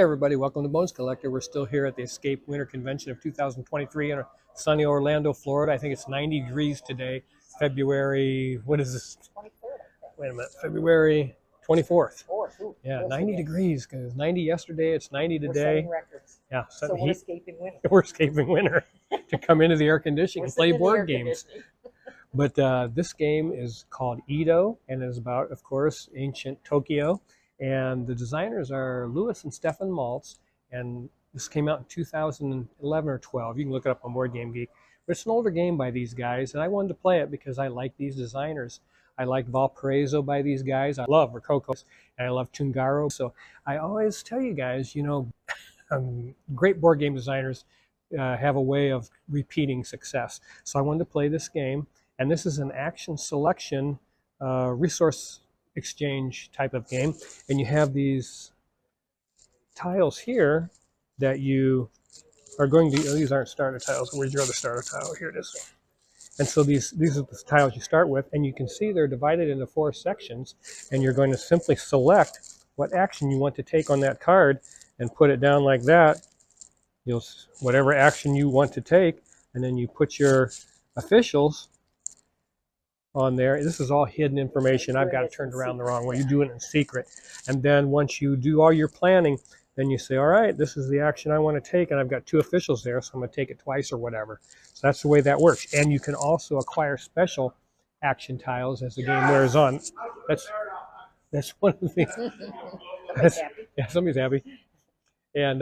everybody, welcome to Bones Collector. We're still here at the Escape Winter Convention of 2023 in sunny Orlando, Florida. I think it's 90 degrees today, February, what is this? 23rd. Wait a minute, February 24th. Ooh, Yeah, 90 degrees, because 90 yesterday, it's 90 We're today. setting records. Yeah, So we're escaping winter. We're escaping winter to come into the air conditioning and play board games. But this game is called Edo, and it is about, of course, ancient Tokyo. And the designers are Louis and Stefan Maltz, and this came out in 2011 or 12. You can look it up on Board Game Geek. But it's an older game by these guys, and I wanted to play it because I like these designers. I like Valparaiso by these guys. I love Rococo, and I love Tungaro. So I always tell you guys, you know, great board game designers have a way of repeating success. So I wanted to play this game. And this is an action selection resource exchange type of game. And you have these tiles here that you are going to, oh, these aren't starter tiles. Where's your other starter tile? Here it is. And so these are the tiles you start with. And you can see they're divided into 4 sections. And you're going to simply select what action you want to take on that card and put it down like that. You'll, whatever action you want to take. And then you put your officials on there. This is all hidden information. I've got it turned around the wrong way. You do it in secret. And then once you do all your planning, then you say, all right, this is the action I want to take, and I've got 2 officials there, so I'm going to take it twice or whatever. So that's the way that works. And you can also acquire special action tiles as the game wears on. That's one of the things. Yeah, somebody's happy. And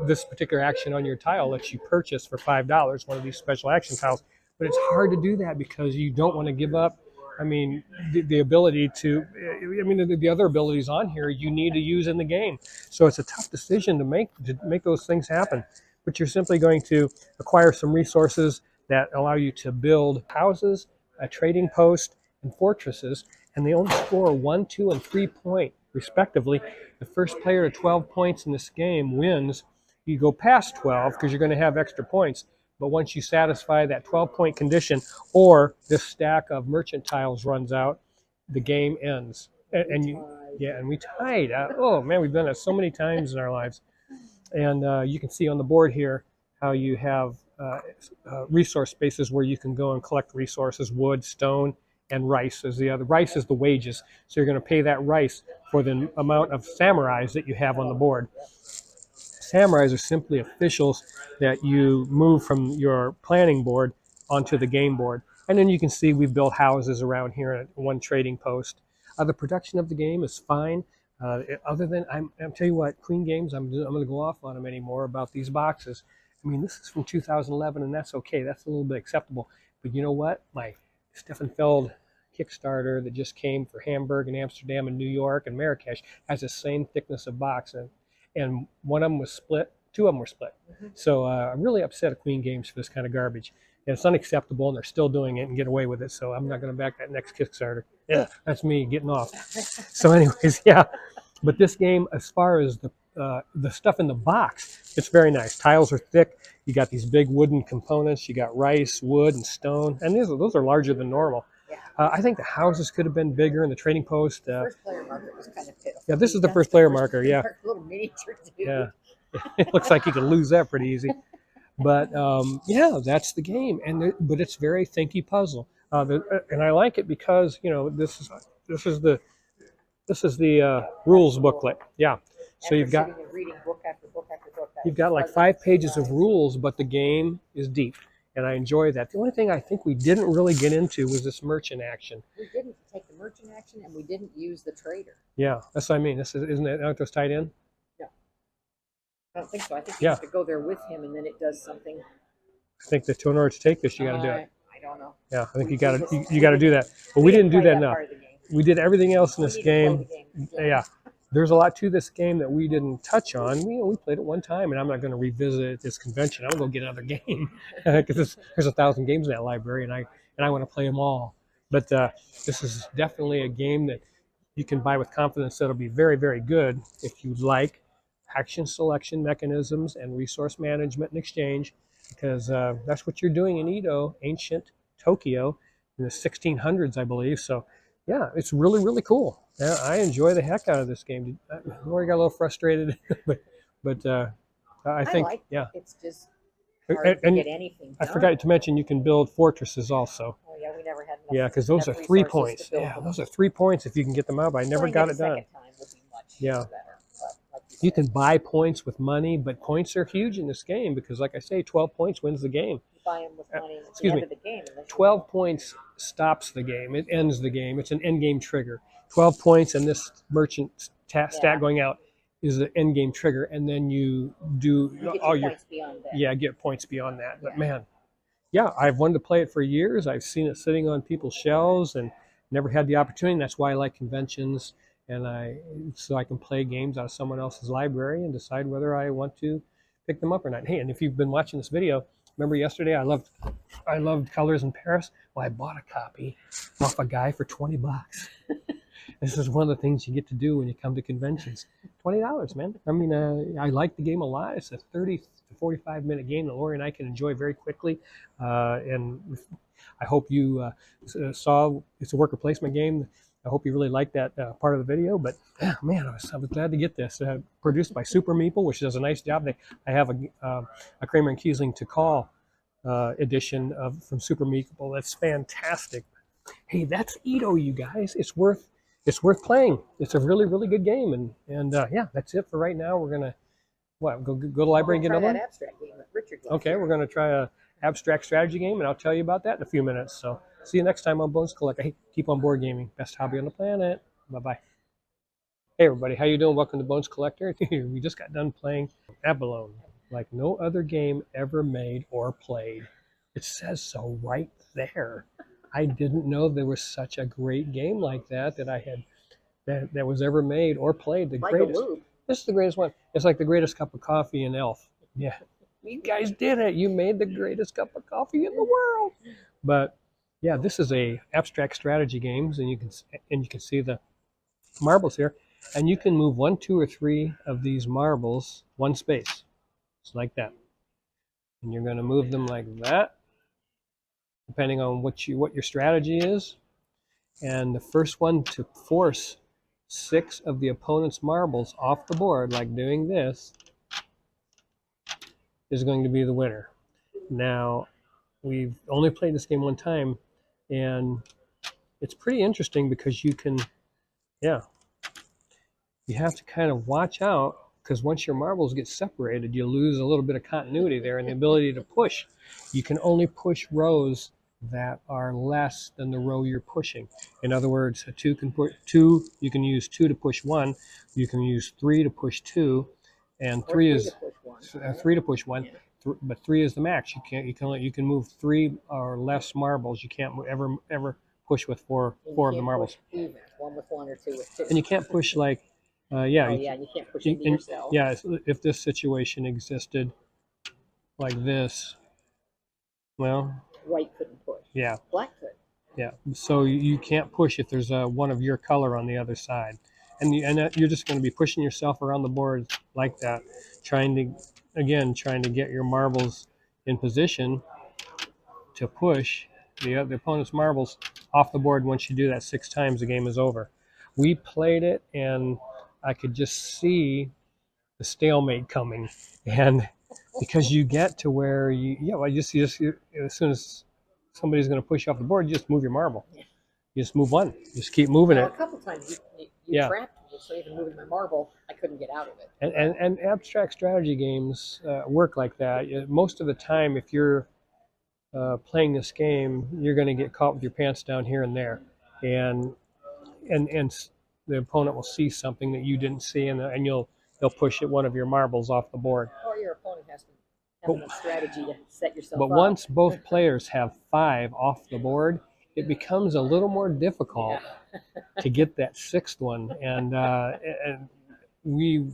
this particular action on your tile lets you purchase for $5 one of these special action tiles. But it's hard to do that because you don't want to give up, I mean, the ability to, I mean, the other abilities on here you need to use in the game. So it's a tough decision to make those things happen. But you're simply going to acquire some resources that allow you to build houses, a trading post, and fortresses. And they only score 1, 2, and 3 point, respectively. The first player to 12 points in this game wins. You go past 12 because you're going to have extra points. But once you satisfy that 12-point condition or this stack of merchant tiles runs out, the game ends. And we tied. Oh, man, we've done it so many times in our lives. And you can see on the board here how you have resource spaces where you can go and collect resources, wood, stone, and rice is the other. Rice is the wages. So you're going to pay that rice for the amount of samurais that you have on the board. Samurais are simply officials that you move from your planning board onto the game board. And then you can see we've built houses around here at 1 trading post. The production of the game is fine. Other than, I'm tell you what, Queen Games, I'm going to go off on them anymore about these boxes. I mean, this is from 2011, and that's okay. That's a little bit acceptable. But you know what? My Stefan Feld Kickstarter that just came for Hamburg and Amsterdam and New York and Marrakesh has the same thickness of box. And one of them was split. 2 of them were split. So I'm really upset at Queen Games for this kind of garbage. And it's unacceptable, and they're still doing it and get away with it. So I'm not going to back that next Kickstarter. Yeah, that's me getting off. So anyways, yeah. But this game, as far as the stuff in the box, it's very nice. Tiles are thick. You got these big wooden components. You got rice, wood, and stone. And those are larger than normal. I think the houses could have been bigger in the trading post. First player marker was kind of pitiful. Yeah, this is the first player marker, yeah. Little miniature dude. Yeah, it looks like you could lose that pretty easy. But yeah, that's the game, but it's very thinky puzzle, and I like it because you know this is the rules booklet. Yeah, so you've got reading book after book after book. You've got like 5 pages of rules, but the game is deep. And I enjoy that. The only thing I think we didn't really get into was this merchant action. We didn't take the merchant action, and we didn't use the trader. Yeah, that's what I mean. Isn't it? Aren't those tied in? No, I don't think so. I think you have to go there with him, and then it does something. I think that in order to take this, you got to do it. I don't know. Yeah, I think you got to do that. But we didn't do that enough. We did everything else in this game. Yeah. There's a lot to this game that we didn't touch on. We played it one time, and I'm not going to revisit it at this convention. I'm going to go get another game because there's 1,000 games in that library, and I want to play them all. But this is definitely a game that you can buy with confidence that it'll be very, very good if you like action selection mechanisms and resource management and exchange, because that's what you're doing in Edo, ancient Tokyo, in the 1600s, I believe. So yeah, it's really, really cool. Yeah, I enjoy the heck out of this game. Lori got a little frustrated, but I I think, like yeah. it. It's just hard to And get anything I done. forgot to mention you can build fortresses also. Oh yeah, we never had Yeah, because those are enough three resources to points. build Yeah, them. those are 3 points if you can get them up. I never Playing got it a it done. second time would be much Yeah. better. But like you You said, can buy points with money, but points are huge in this game because, like I say, 12 points wins the game. you buy them with money at the Excuse end me, of the game, and then 12 points stops the game. It ends the game. It's an end game trigger. 12 points and this merchant stat going out is the end game trigger, and then you do you get all your your points beyond that. yeah get points beyond that. But Yeah. man, yeah, I've wanted to play it for years. I've seen it sitting on people's shelves and never had the opportunity. That's why I like conventions, and so I can play games out of someone else's library and decide whether I want to pick them up or not. Hey, and if you've been watching this video, remember yesterday I loved Colors in Paris. Well, I bought a copy off a guy for $20. This is one of the things you get to do when you come to conventions. $20, man. I mean, I like the game a lot. It's a 30 to 45-minute game that Lori and I can enjoy very quickly. And I hope you saw it's a worker placement game. I hope you really liked that part of the video. But man, I was glad to get this. Produced by Super Meeple, which does a nice job. I have a Kramer and Kiesling to call edition from Super Meeple. That's fantastic. Hey, that's Ito, you guys. It's worth playing. It's a really, really good game. And yeah, that's it for right now. We're gonna go to the library and get another one. Abstract game that Richard likes. Okay, we're gonna try a abstract strategy game, and I'll tell you about that in a few minutes. So see you next time on Bones Collector. Hey, keep on board gaming. Best hobby on the planet. Bye bye. Hey everybody, how you doing? Welcome to Bones Collector. We just got done playing Abalone, like no other game ever made or played. It says so right there. I didn't know there was such a great game like that that was ever made or played. The greatest. This is the greatest one. It's like the greatest cup of coffee in Elf. Yeah, you guys did it. You made the greatest cup of coffee in the world. But yeah, this is a abstract strategy games, and you can see the marbles here, and you can move 1, 2, or 3 of these marbles one space, just like that. And you're going to move them like that, depending on what your strategy is. And the first one to force 6 of the opponent's marbles off the board, like doing this, is going to be the winner. Now, we've only played this game one time, and it's pretty interesting because you have to kind of watch out because once your marbles get separated, you lose a little bit of continuity there and the ability to push. You can only push rows that are less than the row you're pushing. In other words, you can use 2 to push 1, you can use 3 to push 2, and 3 is 3 to push 1. But 3 is the max. You can move 3 or less marbles. You can't ever push with four of the marbles. Even, 1 with 1 or 2 with 2. And you can't push like you can't push into yourself. Yeah, if this situation existed like this, well, white couldn't push. Yeah. Black could. Yeah. So you can't push if there's one of your color on the other side, and you're just going to be pushing yourself around the board like that, trying to get your marbles in position to push the opponent's marbles off the board. Once you do that 6 times, the game is over. We played it, and I could just see the stalemate coming, and because you get to where as soon as somebody's going to push you off the board, you just move your marble. You just move one. Just keep moving it. A couple times you trapped me, so even moving my marble, I couldn't get out of it. And abstract strategy games work like that. Most of the time, if you're playing this game, you're going to get caught with your pants down here and there, and the opponent will see something that you didn't see, and they'll push one of your marbles off the board. Or your opponent has to have enough strategy to set yourself up. But once both players have 5 off the board, it becomes a little more difficult to get that 6th one, and we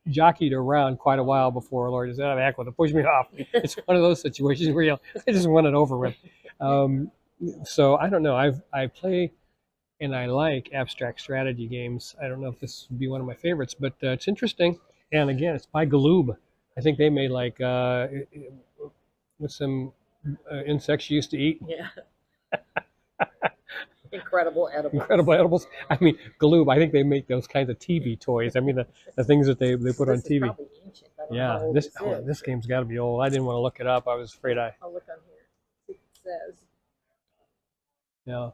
jockeyed around quite a while before Lord is out of heck with it, push me off. It's one of those situations where I just want it over with. So I don't know. I play and I like abstract strategy games. I don't know if this would be one of my favorites, but it's interesting. And again, it's by Galoob. I think they made like with some insects you used to eat. Yeah. Incredible edibles. Incredible edibles. I mean, Galoob. I think they make those kinds of TV toys. I mean, the things that they put on This is TV. probably ancient. I don't know how Yeah, old this game's got to be old. I didn't want to look it up. I was afraid I'll look on here. See what it says. Yeah.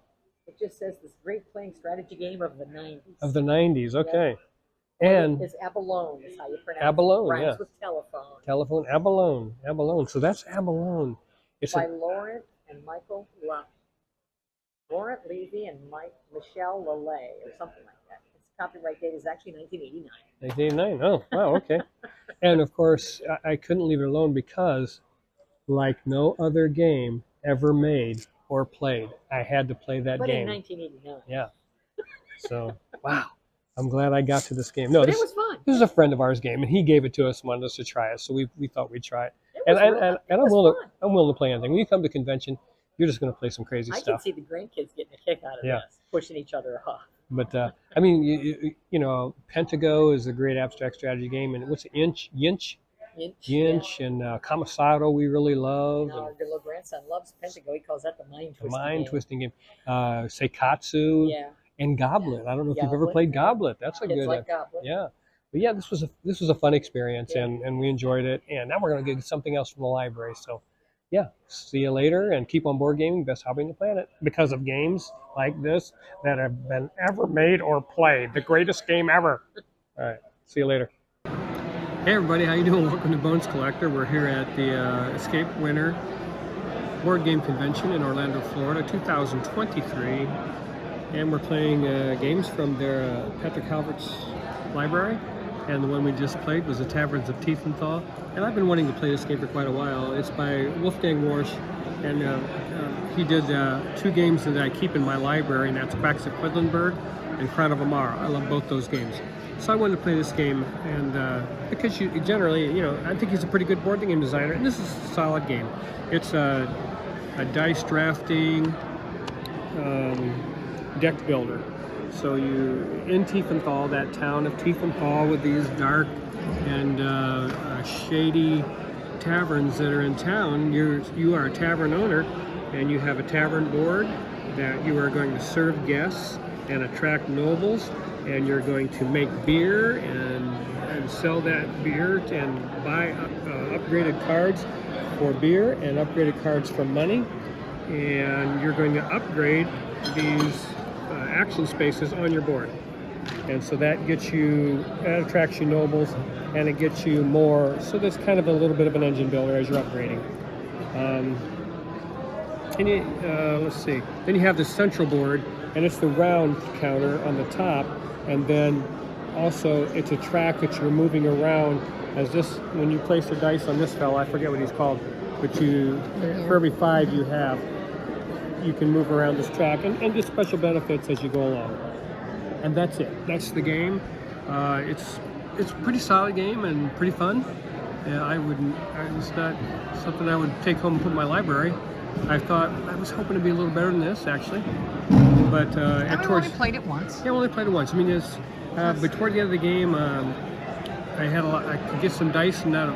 It just says this great playing strategy game of the 90s. Of the 90s. Okay. Yeah. And it's abalone is how you pronounce abalone, it. Rhymes yeah. with telephone. Telephone, abalone, abalone. So that's abalone. It's by Laurent and Michael Laurent Levy and Michelle Lallet or something like that. Its copyright date is actually 1989. 1989. Oh, wow, okay. And of course, I couldn't leave it alone because, like no other game ever made or played, I had to play that game. But in 1989. Yeah. So, wow. I'm glad I got to this game. No, but it was fun. This is a friend of ours game, and he gave it to us and wanted us to try it, so we thought we'd try it. And I'm willing to play anything. When you come to convention, you're just going to play some crazy stuff. I can see the grandkids getting a kick out of this, pushing each other off. But I mean, you know, Pentago is a great abstract strategy game, and what's it, Yinch, and Kamisado we really love. No, our little grandson loves Pentago. He calls that the mind twisting. Mind twisting game. Seikatsu. Yeah. And Goblet. I don't know if you've ever played Goblet. That's a good. Like Goblet. Yeah. But yeah, this was a fun experience, and we enjoyed it. And now we're going to get something else from the library. So, yeah, see you later, and keep on board gaming. Best hobby on the planet because of games like this that have been ever made or played. The greatest game ever. All right. See you later. Hey everybody, how you doing? Welcome to Bones Collector. We're here at the Escape Winter Board Game Convention in Orlando, Florida, 2023. And we're playing games from their Patrick Calvert's library. And the one we just played was the Taverns of Teeth and Thaw. And I've been wanting to play this game for quite a while. It's by Wolfgang Warsch. And he did 2 games that I keep in my library, and that's Quacks at Quedlinburg and Crown of Amara. I love both those games. So I wanted to play this game, and because you generally, you know, I think he's a pretty good board game designer, and this is a solid game. It's a dice drafting deck builder. So you in Tiefenthal, that town of Tiefenthal, with these dark and shady taverns that are in town. You are a tavern owner, and you have a tavern board that you are going to serve guests and attract nobles, and you're going to make beer and sell that beer and buy upgraded cards for beer and upgraded cards for money, and you're going to upgrade these action spaces on your board. And so that attracts you nobles, and it gets you more, so that's kind of a little bit of an engine builder as you're upgrading. Let's see, then you have the central board, and it's the round counter on the top, and then also it's a track that you're moving around as this, when you place the dice on this fella, I forget what he's called, but for every 5 you have, you can move around this track and get special benefits as you go along. And that's it. That's the game. It's a pretty solid game and pretty fun. It's not something I would take home and put in my library. I was hoping to be a little better than this, actually. But I only played it once. Yeah, I only played it once. I mean, but toward the end of the game, I could get some dice, and not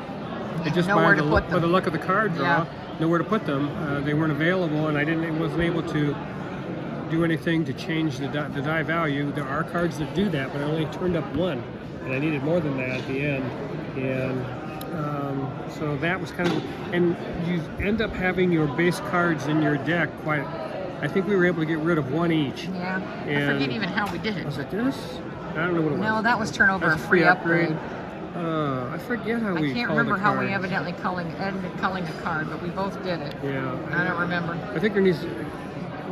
just by the luck of the card draw. Yeah. Nowhere to put them. They weren't available, and I wasn't able to do anything to change the die value. There are cards that do that, but I only turned up 1, and I needed more than that at the end. And so that was kind of, and you end up having your base cards in your deck I think we were able to get rid of 1 each. Yeah, I forget even how we did it. Was it this? I don't know what it was. No, that was turn over a free upgrade. I forget how we. I can't remember how we evidently culling a card, but we both did it. Yeah. I don't remember. I think there needs,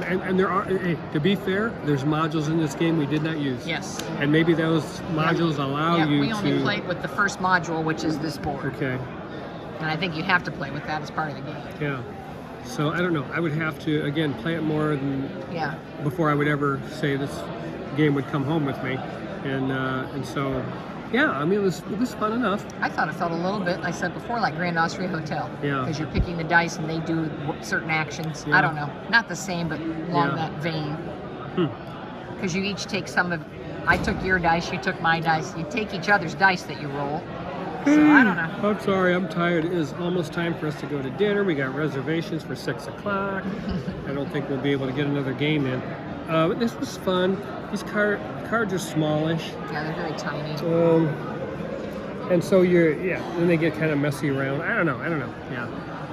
and there are. Hey, to be fair, there's modules in this game we did not use. Yes. And maybe those modules allow you to. We only played with the first module, which is this board. Okay. And I think you have to play with that as part of the game. Yeah. So I don't know. I would have to again play it more than. Yeah. Before I would ever say this game would come home with me, and so. Yeah, I mean, it was fun enough. I thought it felt a little bit, I said before, like Grand Austria Hotel. Yeah. Because you're picking the dice and they do certain actions. Yeah. I don't know. Not the same, but along that vein. Because you each take I took your dice, you took my dice. You take each other's dice that you roll. So I don't know. I'm sorry, I'm tired. It is almost time for us to go to dinner. We got reservations for 6 o'clock. I don't think we'll be able to get another game in. But this was fun. These cards are smallish. Yeah, they're very tiny. And so then they get kind of messy around. I don't know. Yeah,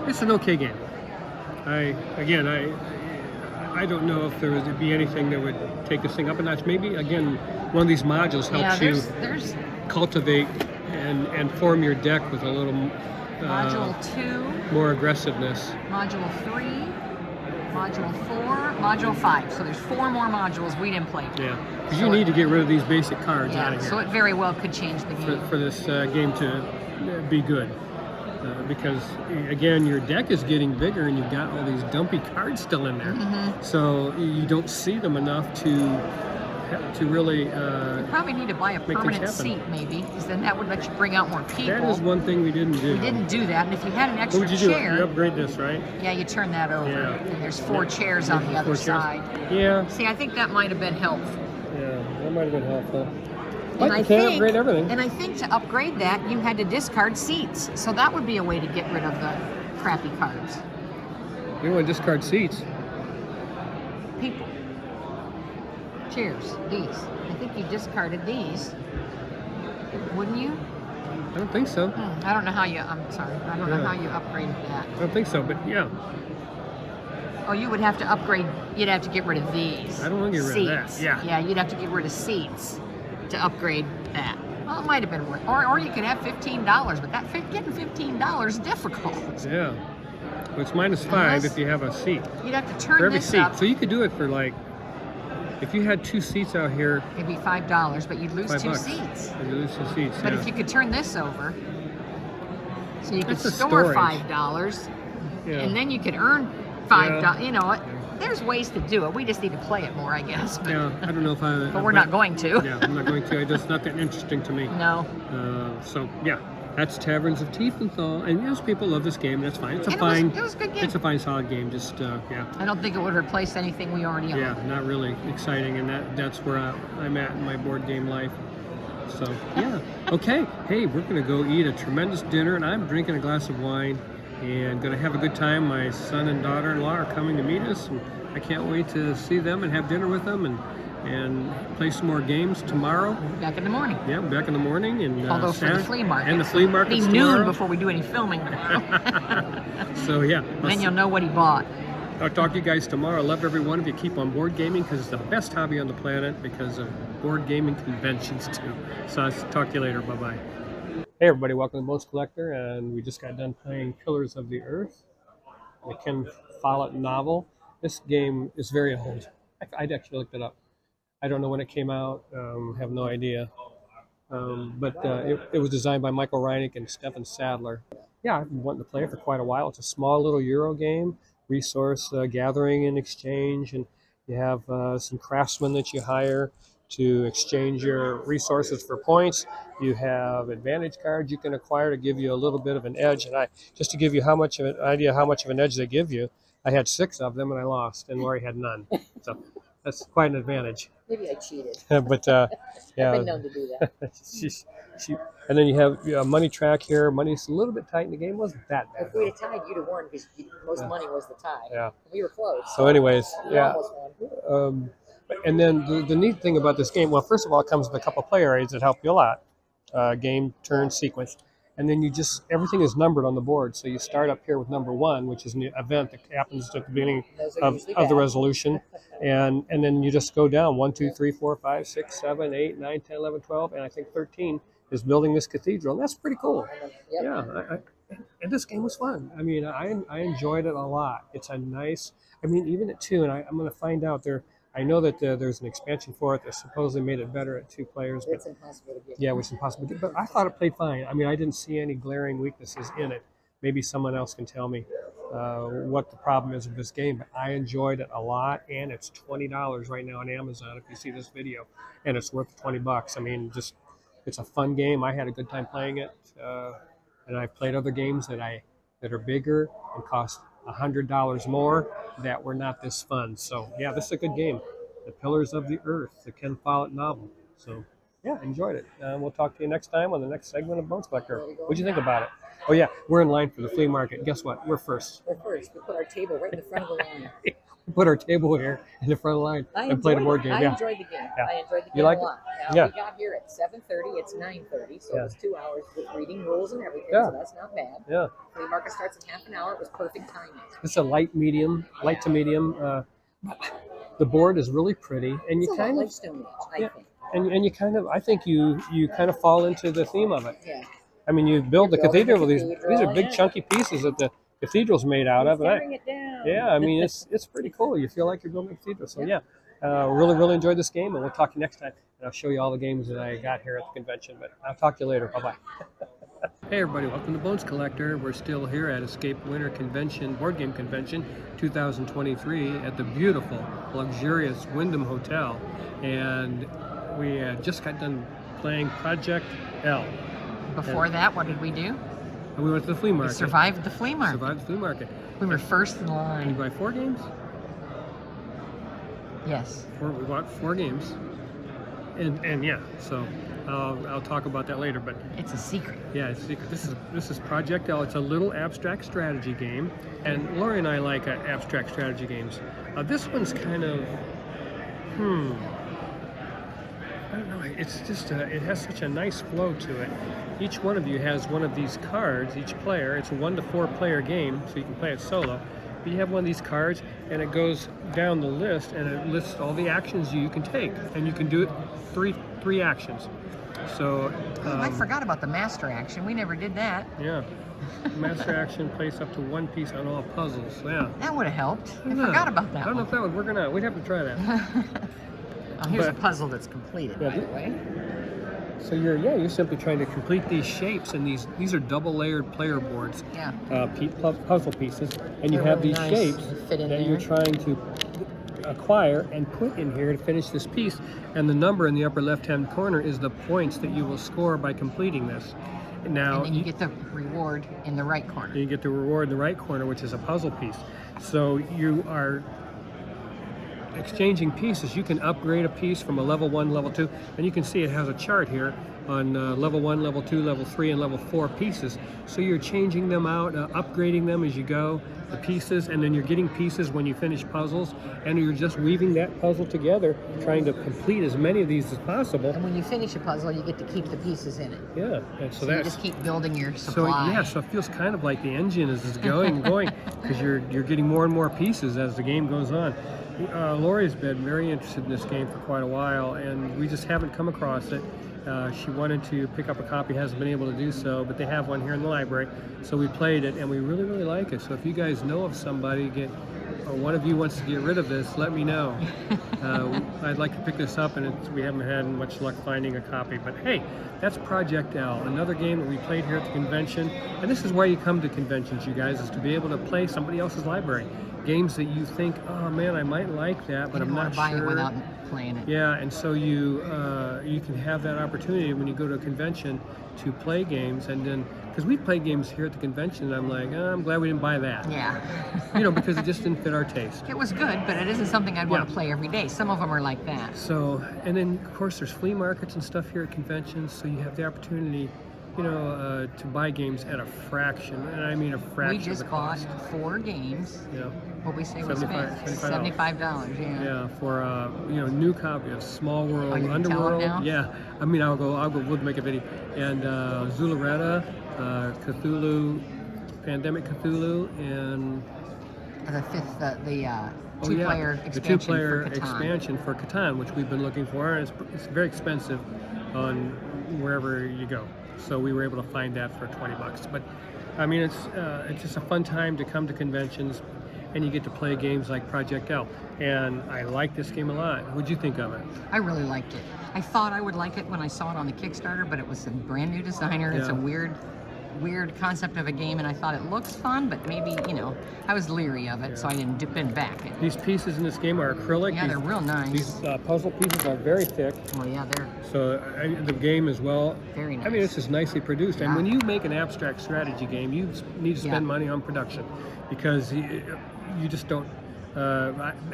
it's an okay game. I don't know if there would be anything that would take this thing up a notch. Maybe again, one of these modules helps there's cultivate and form your deck with a little module 2, more aggressiveness. module 3, module 4, module 5. So there's 4 more modules we didn't play. Yeah, because you need to get rid of these basic cards out of here. So it very well could change the game for this game to be good. Because again, your deck is getting bigger and you've got all these dumpy cards still in there. So you don't see them enough to really you probably need to buy a permanent seat, maybe, because then that would let you bring out more people. That is one thing we didn't do. We didn't do that, and if you had an extra what would you chair... do? You upgrade this, right? Yeah, you turn that over, and there's 4 chairs on the other side. Yeah. See, I think that might have been helpful. Yeah, that might have been helpful. And But you can't upgrade everything. And I think to upgrade that, you had to discard seats. So that would be a way to get rid of the crappy cards. You don't want to discard seats. People. Chairs. These. I think you discarded these. Wouldn't you? I don't think so. I don't know how you... I'm sorry. I don't know how you upgraded that. I don't think so, but yeah. Oh, you would have to upgrade... You'd have to get rid of these. I don't want to get rid of that. Yeah. Yeah, you'd have to get rid of seats to upgrade that. Well, it might have been worth, or you could have $15, but getting $15 is difficult. Yeah, well, it's -5 if you have a seat. You'd have to turn for every this seat. up. So you could do it for like, if you had 2 seats out here, it'd be $5, but you'd lose $5. 2 seats. You'd lose 2 seats. But if you could turn this over, so you could That's store $5, and then you could earn $5. You know what? There's ways to do it. We just need to play it more, I guess. But, yeah, I don't know if I... But we're not going to. Yeah, I'm not going to. It's just not that interesting to me. No. So, yeah, that's Taverns of Teeth and Thaw. And most people love this game. That's fine. It's a fine... It was a good game. It's a fine, solid game. Just, yeah. I don't think it would replace anything we already own. Yeah, not really exciting. And that's where I'm at in my board game life. So, yeah. Okay. Hey, we're going to go eat a tremendous dinner. And I'm drinking a glass of wine. And going to have a good time. My son and daughter-in-law are coming to meet us. And I can't wait to see them and have dinner with them and play some more games tomorrow. Back in the morning. Yeah, back in the morning. And although Saturday, for the flea market. And the flea market It'll be noon before we do any filming tomorrow. So, yeah. Then you'll know what he bought. I'll talk to you guys tomorrow. I love every one of you. Keep on board gaming because it's the best hobby on the planet because of board gaming conventions, too. So I'll talk to you later. Bye-bye. Hey everybody, welcome to Bones Collector, and we just got done playing Pillars of the Earth, the Ken Follett novel. This game is very old. I'd actually looked it up. I don't know when it came out, have no idea. But it was designed by Michael Reineck and Stefan Sadler. Yeah, I've been wanting to play it for quite a while. It's a small little Euro game, resource gathering and exchange, and you have some craftsmen that you hire to exchange your resources for points. You have advantage cards you can acquire to give you a little bit of an edge. And just to give you how much of an idea how much of an edge they give you, I had 6 of them and I lost, and Lori had none. So that's quite an advantage. Maybe I cheated. But I've yeah, been known to do that. and then you have a money track here. Money's a little bit tight, and the game wasn't that bad. If we'd have tied, you'd have won because most money was the tie. Yeah. We were close. So anyways, yeah. Almost won. And then the neat thing about this game, well, first of all, it comes with a couple player aids that help you a lot. Game, turn, sequence. And then everything is numbered on the board. So you start up here with number 1, which is an event that happens at the beginning of the resolution. And then you just go down 1, 2, 3, 4, 5, 6, 7, 8, 9, 10, 11, 12, and I think 13 is building this cathedral. And that's pretty cool. Yep. Yeah. And this game was fun. I mean, I enjoyed it a lot. It's a nice, I mean, even at 2, and I'm going to find out there. I know that there's an expansion for it that supposedly made it better at 2 players. But it's impossible to get. Yeah, it's impossible to get. But I thought it played fine. I mean, I didn't see any glaring weaknesses in it. Maybe someone else can tell me what the problem is with this game. But I enjoyed it a lot, and it's $20 right now on Amazon if you see this video. And it's worth $20. I mean, it's a fun game. I had a good time playing it. And I've played other games that are bigger and cost $100 more that were not this fun. So yeah, this is a good game. The Pillars of the Earth, the Ken Follett novel. So yeah, enjoyed it. We'll talk to you next time on the next segment of Bones Collector. What'd you think about it? Oh yeah, we're in line for the flea market. Guess what? We're first. We're first. We put our table right in the front of the line. put our table here in the front line and played a board game. I Yeah. enjoyed the game. Yeah. I enjoyed the You game like a it? lot. Now, Yeah. we got here at 7:30. It's 9:30, so Yeah. it was 2 hours with reading rules and everything. Yeah. So that's not bad. Yeah. Flea market starts in half an hour. It was perfect timing. It's a light to medium. The board is really pretty, and It's you a lot kind like of Stone Age, I yeah, think. and you kind of I think you kind of fall into the theme of it. Yeah. I mean, you build the You're building cathedral. the These are big yeah. chunky pieces that the cathedral's made out of. Tearing it down. Yeah, I mean it's pretty cool. You feel like you're building a cathedral. So yeah, really enjoyed this game, and we'll talk to you next time. And I'll show you all the games that I got here at the convention. But I'll talk to you later. Bye bye. Hey everybody, welcome to Bones Collector. We're still here at Escape Winter Convention, Board Game Convention 2023 at the beautiful, luxurious Wyndham Hotel. And we just got done playing Projectile. Before that, what did we do? And we went to the flea market. We survived the flea market. Survived the flea market. We were first in And you line. buy 4 games? Yes. We bought 4 games. And yeah, so I'll talk about that later. But It's a secret. yeah, it's a secret. This is Projectile. It's a little abstract strategy game, and Lori and I like abstract strategy games. This one's kind of, I don't know. It's just it has such a nice flow to it. Each one of you has one of these cards. Each player. It's a 1 to 4 player game, so you can play it solo. But you have one of these cards, and it goes down the list, and it lists all the actions you can take, and you can do it three actions. So I forgot about the master action. We never did that. yeah, master action place up to 1 piece on all puzzles. Yeah, That would have helped. I Yeah. forgot about that I don't know one. if that would work or not. We'd have to try that. Oh, here's a But- puzzle that's completed, Yeah, by the way. So you're simply trying to complete these shapes, and these are double layered player boards, Yeah. puzzle pieces, and you They're have really these nice. shapes They fit in that there. you're trying to acquire and put in here to finish this piece. And the number in the upper left-hand corner is the points that you will score by completing this. Now And then you get the reward in the right corner. you get the reward in the right corner, which is a puzzle piece. So you are exchanging pieces. You can upgrade a piece from a level 1, level 2, and you can see it has a chart here on level 1, level 2, level 3, and level 4 pieces. So you're changing them out, upgrading them as you go, the pieces, and then you're getting pieces when you finish puzzles, and you're just weaving that puzzle together, trying to complete as many of these as possible. And when you finish a puzzle, you get to keep the pieces in it. Yeah, and so So you that's just keep building your so supply. yeah, so it feels kind of like the engine is going and going because you're getting more and more pieces as the game goes on. Lori's been very interested in this game for quite a while, and we just haven't come across it. She wanted to pick up a copy, hasn't been able to do so, but they have one here in the library. So we played it, and we really like it. So if you guys know of somebody, or one of you wants to get rid of this, let me know. I'd like to pick this up, and we haven't had much luck finding a copy. But hey, that's Projectile, another game that we played here at the convention. And this is why you come to conventions, you guys, is to be able to play somebody else's library. Games that you think, oh man, I might like that, but You I'm don't not want to buy sure. it without playing it. Yeah, and so you can have that opportunity when you go to a convention to play games, and then because we played games here at the convention, and I'm like, I'm glad we didn't buy that. Yeah. Because it just didn't fit our taste. It was good, but it isn't something I'd want Yeah. to play every day. Some of them are like that. So, and then of course there's flea markets and stuff here at conventions, so you have the opportunity, to buy games at a fraction, and I mean a fraction. We just of the bought cost. 4 games. Yeah. What we say we spent? $75. $75, yeah. Yeah, for new copy of Small World, Oh, you can Underworld. tell 'em now? Yeah, I mean I'll go. We'll make a video. And Zulureta, Cthulhu, Pandemic Cthulhu, and The fifth, the oh, two-player the expansion two-player for Catan. expansion for Catan, which we've been looking for, and it's very expensive on wherever you go. So we were able to find that for $20. But I mean, it's just a fun time to come to conventions, and you get to play games like Projectile. And I like this game a lot. What'd you think of it? I really liked it. I thought I would like it when I saw it on the Kickstarter, but it was a brand new designer. It's a Yeah. weird concept of a game, and I thought it looks fun, but maybe, I was leery of it, so I didn't dip in back it. These pieces in this game are acrylic. Yeah, they're real nice. These puzzle pieces are very thick. Oh yeah, they're So the game as well. very nice. I mean, it's just nicely produced. And Yeah. when you make an abstract strategy game, you need to spend Yeah. money on production because you just don't.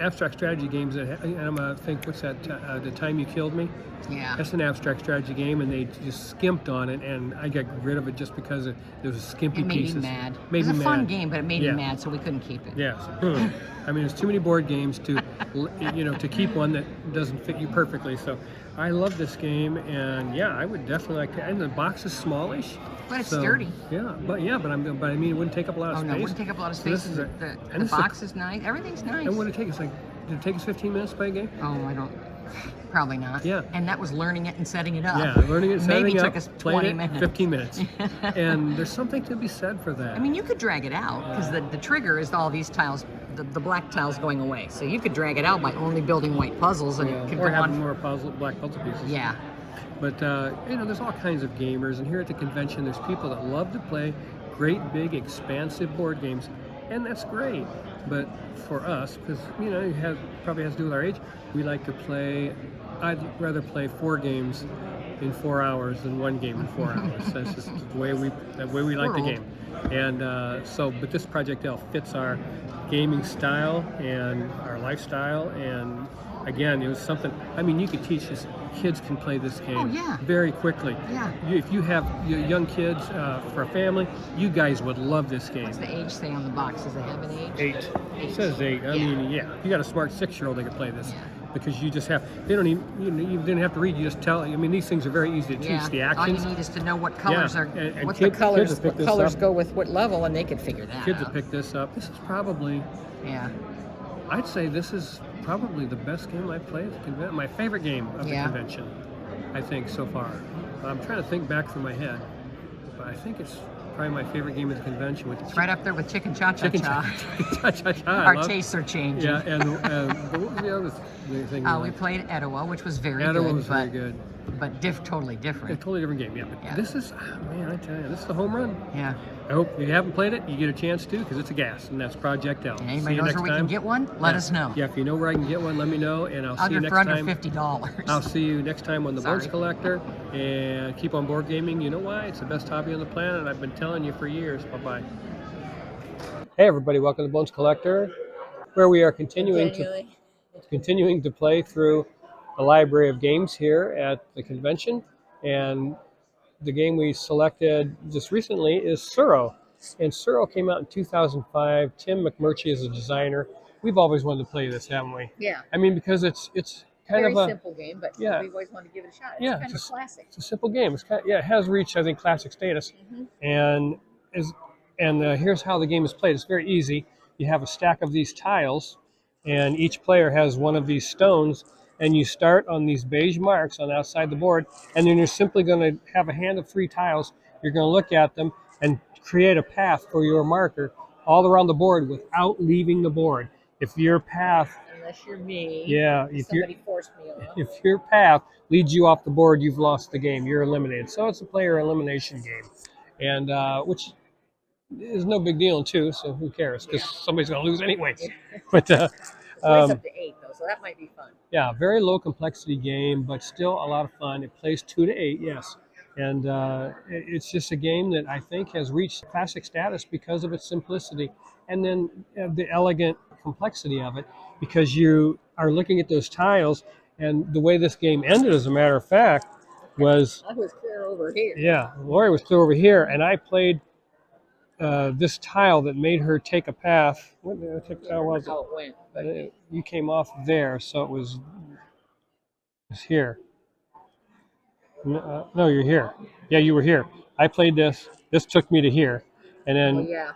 Abstract strategy games that I'm gonna think, what's that? The Time You Killed Me. Yeah. That's an abstract strategy game, and they just skimped on it, and I got rid of it just because there was skimpy It made pieces. me mad. Made It was me a fun mad. game, but it made Yeah. me mad, so we couldn't keep it. Yes. I mean, there's too many board games to, to keep one that doesn't fit you perfectly. So I love this game, and yeah, I would definitely like to. And the box is smallish. But it's sturdy. Yeah, but I mean, it wouldn't take up a lot of space. Oh no, it wouldn't take up a lot of space. So the box is nice. Everything's nice. And what did it take us? Did it take us 15 minutes to play a game? Oh, I don't. Probably not. Yeah. And that was learning it and setting it up. Yeah, learning it and setting Maybe up. took us 20 minutes. 15 minutes. And there's something to be said for that. I mean, you could drag it out because the trigger is all these tiles, the black tiles going away. So you could drag it out by only building white puzzles and it could or go having on. more black puzzle pieces. Yeah. But, there's all kinds of gamers. And here at the convention, there's people that love to play great, big, expansive board games. And that's great. But for us, because, probably has to do with our age, we like to play. I'd rather play 4 games in 4 hours than 1 game in 4 hours. That's just the way we like the game. And but this Projectile fits our gaming style and our lifestyle. And again, it was something. I mean, you could teach this. Kids can play this game very quickly. Yeah. If you have young kids for a family, you guys would love this game. What's the age say on the box? Does it have an age? 8. It says 8. I mean, yeah. If you got a smart 6-year-old, they can play this. Yeah. Because you just have, they don't even, you didn't have to read, you just tell. I mean, these things are very easy to teach, the actions. All you need is to know what colors are, and what kids the colors go with what level, and they can figure that Kids out. will pick this up. This is probably, I'd say this is probably the best game I've played at the convention. My favorite game of the convention, I think, so far. I'm trying to think back through my head, but I think it's probably my favorite game at the convention. It's right up there with Chicken Cha-Cha-Cha. Cha-Cha-Cha. Our tastes are changing. Yeah, and what was the other thing? We played Etowah, which was very good. Etowah was very good. But totally different. A totally different game, But this is, man, I tell you, this is the home run. Yeah. I hope if you haven't played it, you get a chance to, because it's a gas, and that's Projectile. And anybody knows where we can get one? Let us know. Yeah, if you know where I can get one, let me know, and I'll see you next time. For under $50. I'll see you next time on the Boards Collector, and keep on board gaming. You know why? It's the best hobby on the planet. I've been telling you for years. Bye-bye. Hey, everybody. Welcome to Bones Collector, where we are continuing to play through a library of games here at the convention. And the game we selected just recently is Surro. And Surro came out in 2005. Tim McMurtry is a designer. We've always wanted to play this, haven't we? Yeah. I mean, because it's kind of a simple game, but we've always wanted to give it a shot. It's kind of classic. It's a simple game. It's it has reached, I think, classic status. And here's how the game is played. It's very easy. You have a stack of these tiles, and each player has one of these stones. And you start on these beige marks on the outside the board, and then you're simply going to have a hand of 3 tiles. You're going to look at them and create a path for your marker all around the board without leaving the board. If your path, unless you're me, if somebody forced me on. If your path leads you off the board, you've lost the game. You're eliminated. So it's a player elimination game, and which is no big deal in 2. So who cares? Because somebody's going to lose anyway. But it's up to 8 though, so that might be fun. Yeah, very low complexity game, but still a lot of fun. It plays 2 to 8, yes. And it's just a game that I think has reached classic status because of its simplicity, and then the elegant complexity of it, because you are looking at those tiles, and the way this game ended, as a matter of fact, was... I was clear over here. Yeah, Lori was clear over here, and I played this tile that made her take a path. What tile was it? How it went. But you came off there, so it was here. No, you're here. Yeah, you were here. I played this. This took me to here, and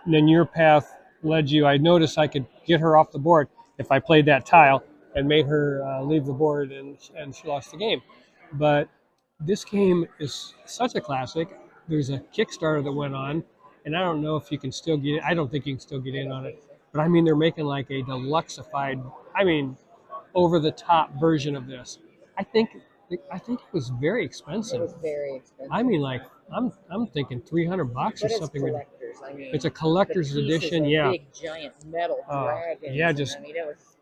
then your path led you. I noticed I could get her off the board if I played that tile and made her leave the board, and she lost the game. But this game is such a classic. There's a Kickstarter that went on, and I don't know if you can still get it. I don't think you can still get in on it. But I mean, they're making like a deluxeified, over-the-top version of this. I think it was very expensive. It was very expensive. I mean, like I'm thinking $300 or something. Collectors. I mean, it's a collector's edition. Big giant metal dragons.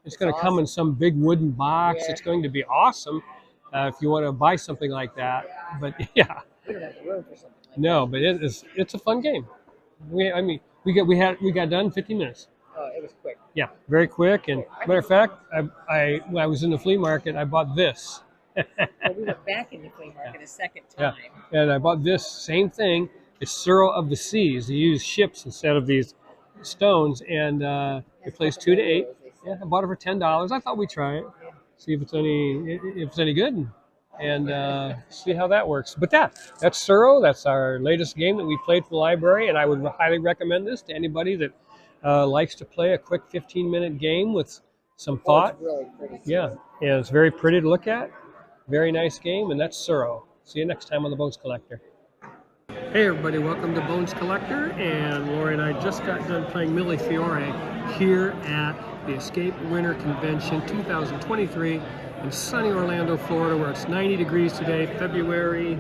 It's going to come in some big wooden box. Yeah. It's going to be awesome if you want to buy something like that. But yeah, we don't have the room for something like that. No, but it's a fun game. We got done in 15 minutes. Oh, it was quick. Yeah, very quick. And matter of fact, when I was in the flea market, I bought this. Well, we went back in the flea market a second time. Yeah, and I bought this same thing. It's Surro of the Seas. They use ships instead of these stones, and it plays 2 to 8. Yeah, I bought it for $10. I thought we'd try it, see if it's any good, and see how that works. But that's Surro. That's our latest game that we played for the library, and I would highly recommend this to anybody that likes to play a quick 15-minute game with some thought. It's really pretty. Yeah, and it's very pretty to look at. Very nice game, and that's Surro. See you next time on the Bones Collector. Hey everybody, welcome to Bones Collector, and Lori and I just got done playing Mille Fiore here at the Escape Winter Convention 2023 in sunny Orlando, Florida, where it's 90 degrees today, February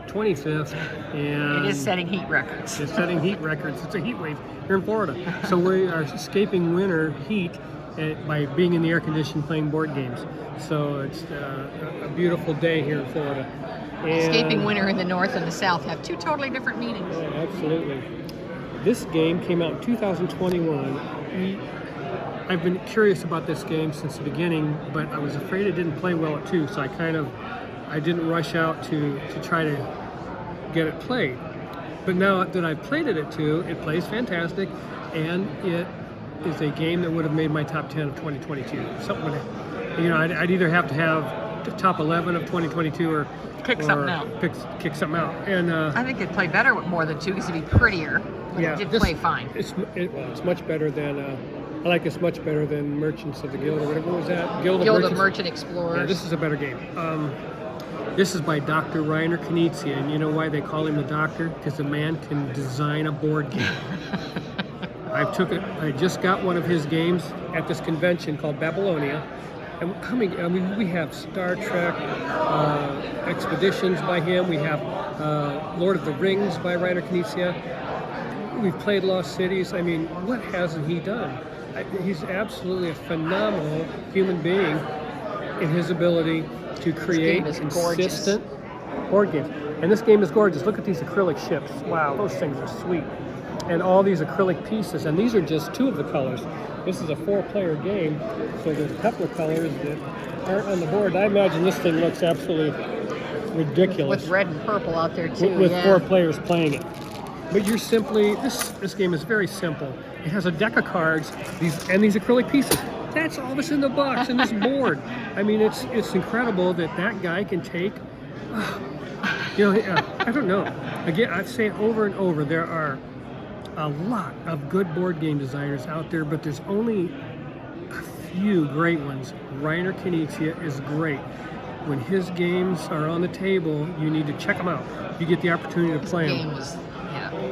25th, and It is setting heat records. it's setting heat records. It's a heat wave here in Florida. So we are escaping winter heat by being in the air conditioning playing board games. So it's a beautiful day here in Florida. And Escaping winter in the north and the south have two totally different meanings. yeah, absolutely. This game came out in 2021. I've been curious about this game since the beginning, but I was afraid it didn't play well at 2, so I didn't rush out to try to get it played. But now that I've played it at 2, it plays fantastic, and it is a game that would have made my top 10 of 2022. Something would have, I'd either have to have the top 11 of 2022 or Kick something out. Kick something out. And I think it'd play better with more than 2 because it'd be prettier. But yeah, it did play fine. It's much better than. I like this much better than Merchants of the Guild or whatever was that? Guild of Merchant Explorers. Yeah, this is a better game. This is by Dr. Reiner Knizia, and you know why they call him the doctor? Because the man can design a board game. I just got one of his games at this convention called Babylonia. And we have Star Trek Expeditions by him. We have Lord of the Rings by Reiner Knizia. We've played Lost Cities. I mean, what hasn't he done? He's absolutely a phenomenal human being in his ability to create consistent board games. And this game is gorgeous. Look at these acrylic ships. Wow, those things are sweet. And all these acrylic pieces, and these are just 2 of the colors. This is a 4-player game, so there's a couple of colors that aren't on the board. I imagine this thing looks absolutely ridiculous. With red and purple out there too. With 4 players playing it. But you're simply, this game is very simple. It has a deck of cards, these acrylic pieces. That's all that's in the box and this board. I mean, it's incredible that guy can take, I don't know. Again, I've said over and over, there are a lot of good board game designers out there, but there's only a few great ones. Reiner Knizia is great. When his games are on the table, you need to check them out. You get the opportunity to play them.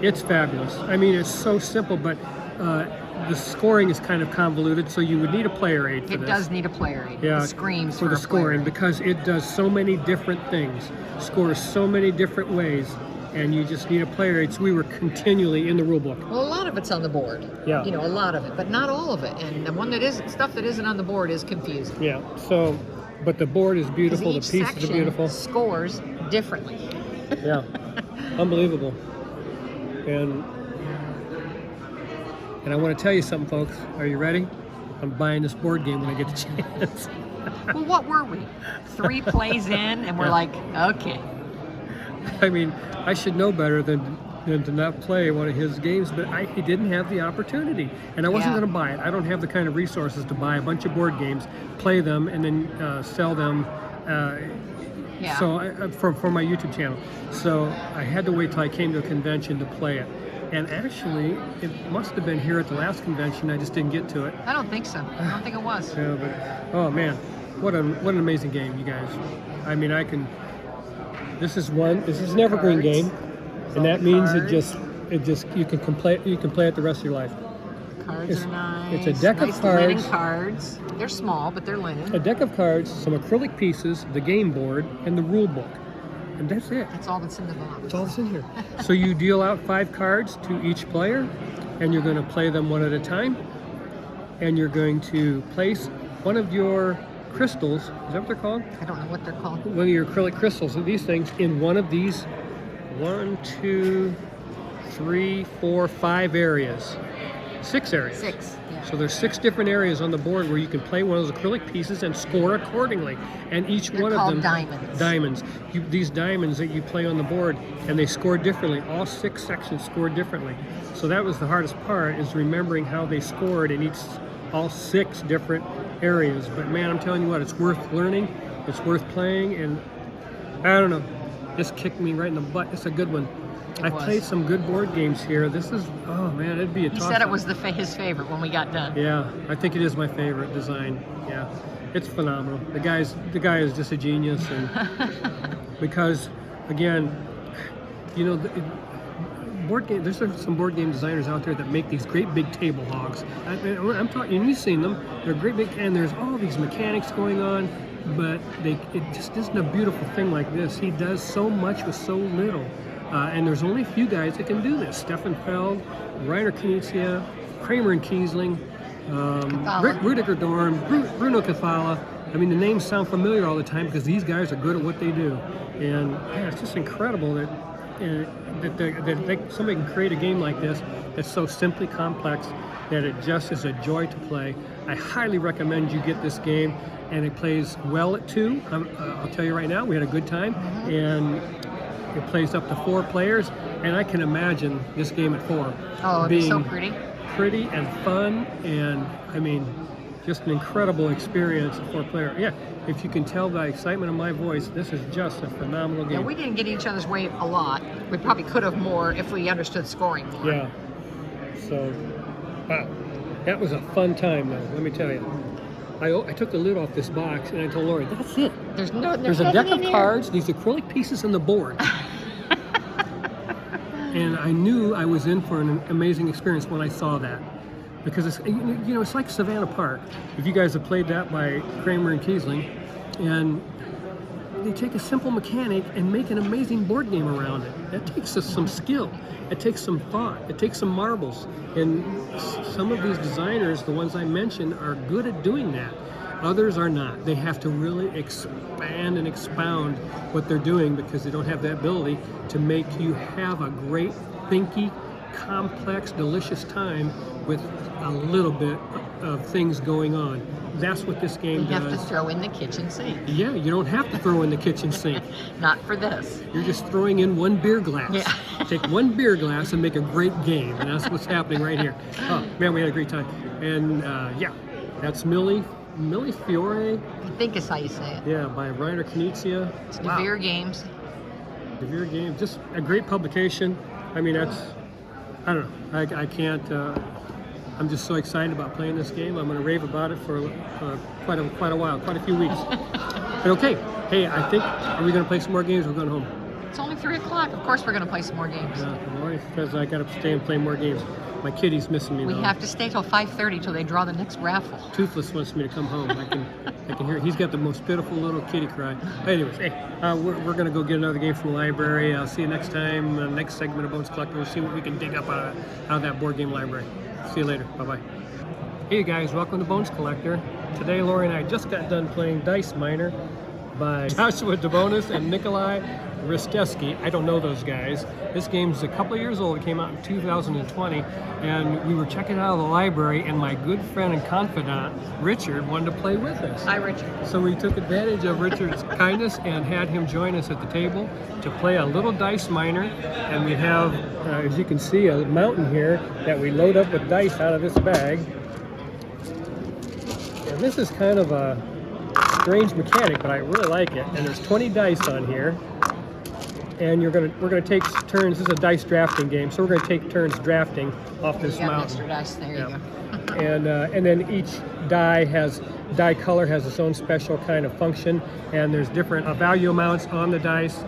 It's fabulous. I mean, it's so simple, but the scoring is kind of convoluted, so you would need a player aid for this. It does need a player aid. Yeah, it screams for the scoring, because it does so many different things, scores so many different ways, and you just need a player aid. So we were continually in the rule book. Well, a lot of it's on the board. Yeah. A lot of it, but not all of it. And the one that isn't, stuff that isn't on the board is confusing. Yeah. So, but the board is beautiful. The pieces are beautiful. Scores differently. Yeah. Unbelievable. And I want to tell you something, folks. Are you ready? I'm buying this board game when I get the chance. Well, what were we? 3 plays in, and we're like, okay. I mean, I should know better than to not play one of his games, but he didn't have the opportunity, and I wasn't going to buy it. I don't have the kind of resources to buy a bunch of board games, play them, and then sell them. So for my YouTube channel. So I had to wait till I came to a convention to play it. And actually, it must have been here at the last convention. I just didn't get to it. I don't think so. I don't think it was. Yeah, but oh man, what an amazing game, you guys. I mean, this is an evergreen game, and that means you can play it the rest of your life. Cards are nice. It's a deck of cards. Linen cards. They're small, but they're linen. A deck of cards, some acrylic pieces, the game board, and the rule book. And that's it. That's all that's in the box. That's all that's in here. So you deal out 5 cards to each player, and you're going to play them one at a time. And you're going to place one of your crystals, is that what they're called? I don't know what they're called. One of your acrylic crystals, these things, in one of these 1, 2, 3, 4, 5 areas. 6 areas. 6, yeah. So there's 6 different areas on the board where you can play one of those acrylic pieces and score accordingly. And each one of them, diamonds. These diamonds that you play on the board, and they score differently. All 6 sections score differently. So that was the hardest part, is remembering how they scored in all 6 different areas. But man, I'm telling you what, it's worth learning, it's worth playing, and I don't know, this kicked me right in the butt. It's a good one. I played some good board games here. This is, oh man, it'd be a toss. He said it was his favorite when we got done. Yeah, I think it is my favorite design. Yeah, it's phenomenal. The guy is just a genius, and because again, you know, there's some board game designers out there that make these great big table hogs. I'm talking, and you've seen them. They're great big, and there's all these mechanics going on, but it just isn't a beautiful thing like this. He does so much with so little. And there's only a few guys that can do this. Stefan Feld, Reiner Knizia, Kramer and Kiesling, Rudiger Dorn, Bruno Cathala. I mean, the names sound familiar all the time because these guys are good at what they do. And yeah, it's just incredible that somebody can create a game like this that's so simply complex that it just is a joy to play. I highly recommend you get this game, and it plays well at 2. I'll tell you right now, we had a good time, and it plays up to 4 players, and I can imagine this game at 4 being so pretty and fun, and I mean, just an incredible experience for 4-player. Yeah, if you can tell by excitement in my voice, this is just a phenomenal game. Yeah, we didn't get each other's way a lot. We probably could have more if we understood scoring more. Yeah. So, wow, that was a fun time, though. Let me tell you. I took the lid off this box and I told Lori, that's it. There's a deck of cards, these acrylic pieces on the board. And I knew I was in for an amazing experience when I saw that. Because it's, you know, it's like Savannah Park. If you guys have played that by Kramer and Kiesling, and they take a simple mechanic and make an amazing board game around it. That takes some skill. It takes some thought. It takes some marbles. And some of these designers, the ones I mentioned, are good at doing that. Others are not. They have to really expand and expound what they're doing because they don't have that ability to make you have a great, thinky, complex, delicious time with a little bit of things going on. That's what this game does. You have to throw in the kitchen sink. Yeah, you don't have to throw in the kitchen sink. Not for this. You're just throwing in 1 beer glass. Yeah. Take 1 beer glass and make a great game, and that's what's happening right here. Oh man, we had a great time. And yeah, that's Millie Fiore. I think is how you say it. Yeah, by Reiner Knizia. It's DeVere Games. DeVere Games, just a great publication. I mean, that's, I don't know, I can't, I'm just so excited about playing this game. I'm going to rave about it for quite a while, quite a few weeks. But okay, hey, I think, are we going to play some more games? We're going home. It's only 3 o'clock. Of course we're going to play some more games. Because I got to stay and play more games. My kitty's missing me We though. have to stay till 5:30 till they draw the next raffle. Toothless wants me to come home. I can hear it. He's got the most pitiful little kitty cry. Anyways, hey, we're going to go get another game from the library. I'll see you next time. Next segment of Bones Collector. We'll see what we can dig up out of that board game library. See you later. Bye-bye. Hey guys, welcome to Bones Collector. Today Lori and I just got done playing Dice Miner by Joshua DeBonis and Nikolai Risteski. I don't know those guys. This game's a couple of years old. It came out in 2020, and we were checking it out of the library, and my good friend and confidant, Richard, wanted to play with us. Hi, Richard. So we took advantage of Richard's kindness and had him join us at the table to play a little Dice Miner, and we have, as you can see, a mountain here that we load up with dice out of this bag. And this is kind of a strange mechanic, but I really like it. And there's 20 dice on here. And we're gonna take turns. This is a dice drafting game, so we're gonna take turns drafting off this mountain. Extra dice. There you go. And then each die color has its own special kind of function, and there's different value amounts on the dice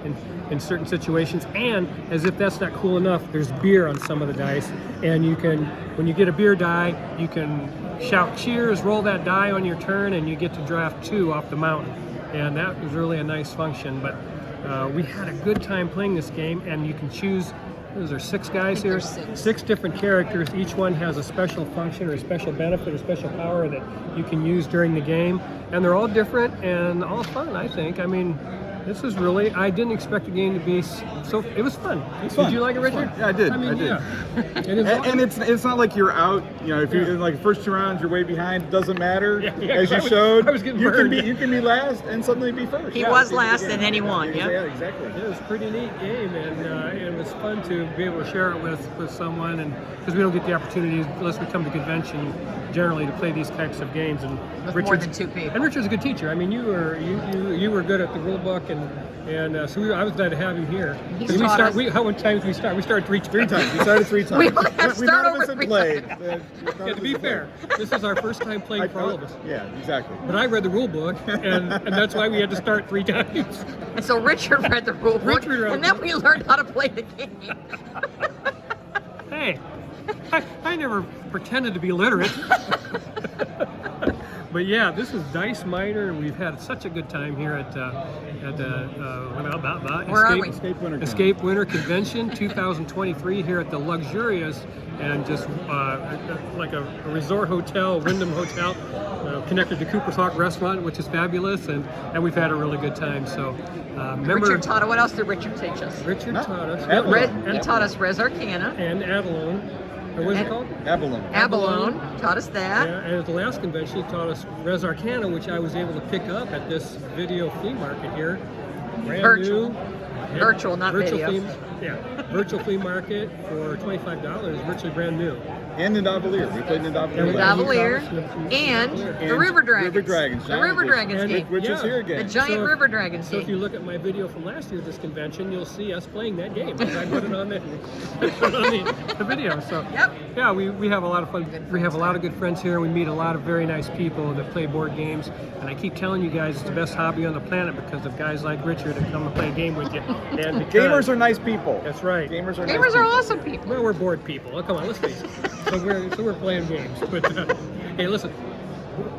in certain situations. And as if that's not cool enough, there's beer on some of the dice, and you can, when you get a beer die, you can shout cheers, roll that die on your turn, and you get to draft 2 off the mountain. And that was really a nice function. But we had a good time playing this game, and you can choose, is there 6 guys here? There's 6 different characters. Each one has a special function or a special benefit or special power that you can use during the game. And they're all different and all fun, I think. I mean, This is really, I didn't expect the game to be so, it was fun. Did you like it, Richard? Yeah, I did. I mean, did. Yeah. And it's not like you're out, you know, if you're in like the first 2 rounds, you're way behind, it doesn't matter. As you showed, I was getting you burned. can be last and suddenly be first. He was last and then he won, Yeah, exactly. It was a pretty neat game, and it was fun to be able to share it with someone, and because we don't get the opportunity unless we come to convention generally to play these types of games. And With more than 2 people. And Richard's a good teacher. I mean, you were good at the rule book, and so I was glad to have him here. He's taught us. How many times we start? We started 3 times. 3 times. We started 3 times. We only have to We start none of over us had 3 played. times. Yeah, to be fair, this is our first time playing for all of us. Yeah, exactly. But I read the rule book, and that's why we had to start 3 times. And so Richard read the rule book, Richard read and then we learned how to play the game. Hey, I never pretended to be literate. But yeah, this is Dice Miner, and we've had such a good time here at Where are we? Escape Winter Convention 2023 here at the luxurious and just like a resort hotel, Wyndham Hotel, connected to Cooper's Hawk Restaurant, which is fabulous, and we've had a really good time. So remember, Richard taught us. What else did Richard teach us? Richard taught us. He taught us Res Arcana. And Avalon. Or what is it called? Abalone. Abalone taught us that. Yeah, and at the last convention, he taught us Res Arcana, which I was able to pick up at this video flea market here. Brand Virtual. new. Virtual, not video. Virtual flea market for $25, virtually brand new. And Nidavalier. We played Nidavalier. Nidavalier. And the River Dragons. River Dragons. The River Dragons game. Which is here The again. giant River Dragons So if you game. look at my video from last year at this convention, you'll see us playing that game. I put it on the video. So Yep. yeah, we have a lot of fun. We have a lot of good friends here. We meet a lot of very nice people that play board games. And I keep telling you guys, it's the best hobby on the planet because of guys like Richard that come and play a game with you. And Gamers are nice people. That's right. Gamers are nice Gamers are people. awesome people. Well, we're bored people. Oh, come on, let's face it. So we're playing games. But hey, listen,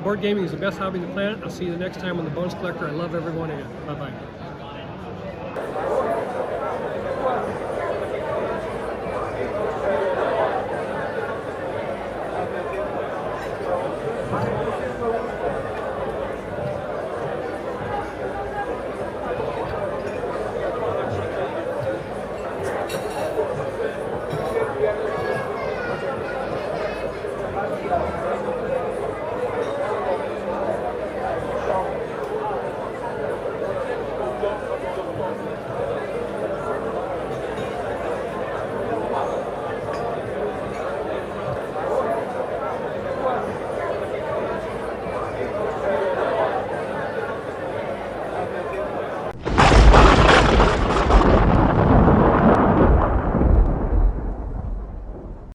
board gaming is the best hobby on the planet. I'll see you the next time on the Bonus Collector. I love every one of you. Bye bye.